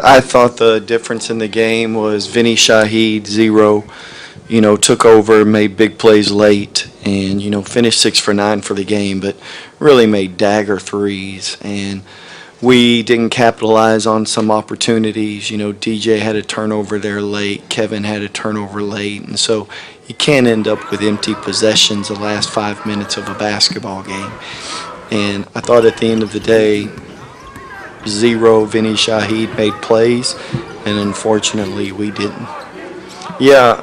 I thought the difference in the game was Vinny Shaheed, 0, took over, made big plays late, and, finished 6 for 9 for the game, but really made dagger threes. And we didn't capitalize on some opportunities. DJ had a turnover there late, Kevin had a turnover late, and so you can't end up with empty possessions the last 5 minutes of a basketball game. And I thought at the end of the day, 0, Vinny Shaheed made plays, and unfortunately we didn't. Yeah,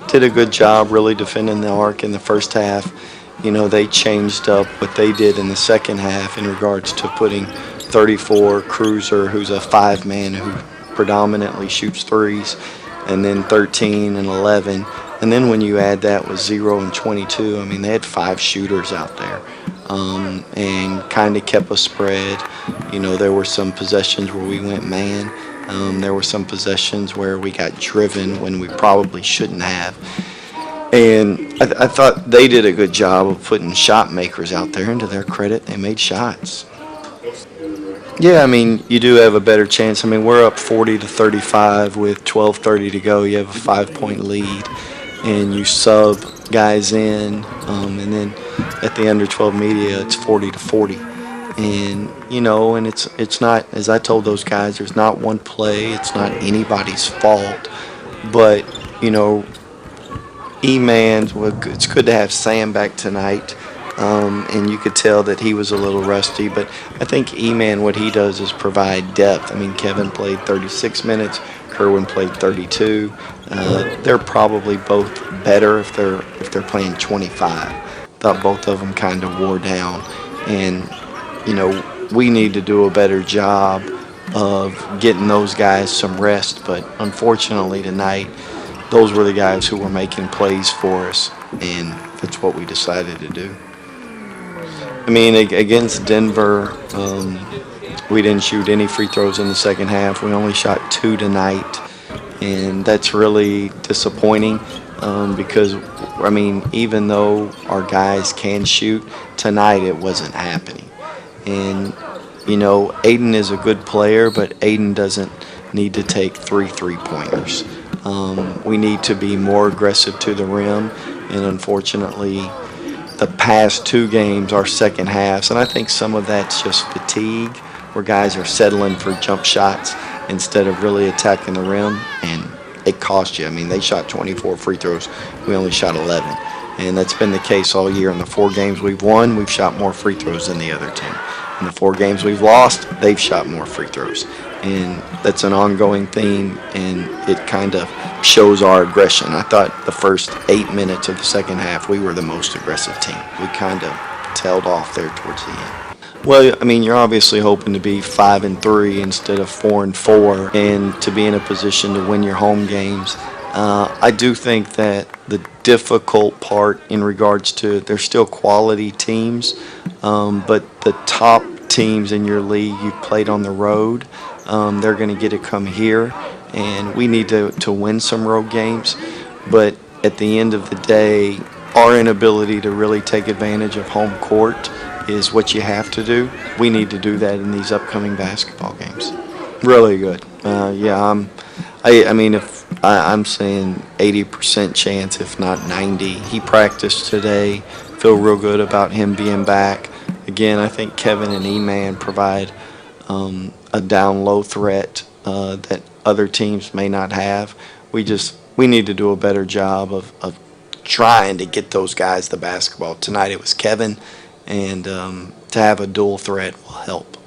did a good job really defending the arc in the first half. They changed up what they did in the second half in regards to putting 34 Cruiser, who's a 5-man who predominantly shoots threes, and then 13 and 11. And then when you add that with 0 and 22, they had 5 shooters out there, and kind of kept a spread. There were some possessions where we went man. There were some possessions where we got driven when we probably shouldn't have. And I thought they did a good job of putting shot makers out there, and to their credit, they made shots. Yeah, you do have a better chance. We're up 40-35 with 12:30 to go. You have a 5-point lead, and you sub guys in, and then at the under 12 media, it's 40-40. And and it's not, as I told those guys, there's not one play, it's not anybody's fault, but E-Man, it's good to have Sam back tonight, and you could tell that he was a little rusty, but I think E-Man, what he does is provide depth. Kevin played 36 minutes, Kerwin played 32. They're probably both better if they're playing 25. Thought both of them kind of wore down, and we need to do a better job of getting those guys some rest, but unfortunately tonight, those were the guys who were making plays for us, and that's what we decided to do. Against Denver, we didn't shoot any free throws in the second half. We only shot 2 tonight, and that's really disappointing because, even though our guys can shoot, tonight it wasn't happening. And, Aiden is a good player, but Aiden doesn't need to take 3 3-pointers. We need to be more aggressive to the rim, and unfortunately, the past 2 games, our second halves, and I think some of that's just fatigue, where guys are settling for jump shots instead of really attacking the rim, and it cost you. They shot 24 free throws. We only shot 11, and that's been the case all year. In the 4 games we've won, we've shot more free throws than the other team. In the 4 games we've lost, they've shot more free throws. And that's an ongoing theme, and it kind of shows our aggression. I thought the first 8 minutes of the second half, we were the most aggressive team. We kind of tailed off there towards the end. Well, you're obviously hoping to be 5-3 instead of 4-4, and to be in a position to win your home games. I do think that the difficult part in regards to, they're still quality teams, but the top teams in your league, you've played on the road. They're going to get to come here, and we need to win some road games. But at the end of the day, our inability to really take advantage of home court is what you have to do. We need to do that in these upcoming basketball games. Really good. I'm saying 80% chance, if not 90. He practiced today. Feel real good about him being back. Again, I think Kevin and E-Man provide a down low threat that other teams may not have. We need to do a better job of trying to get those guys the basketball. Tonight it was Kevin, and to have a dual threat will help.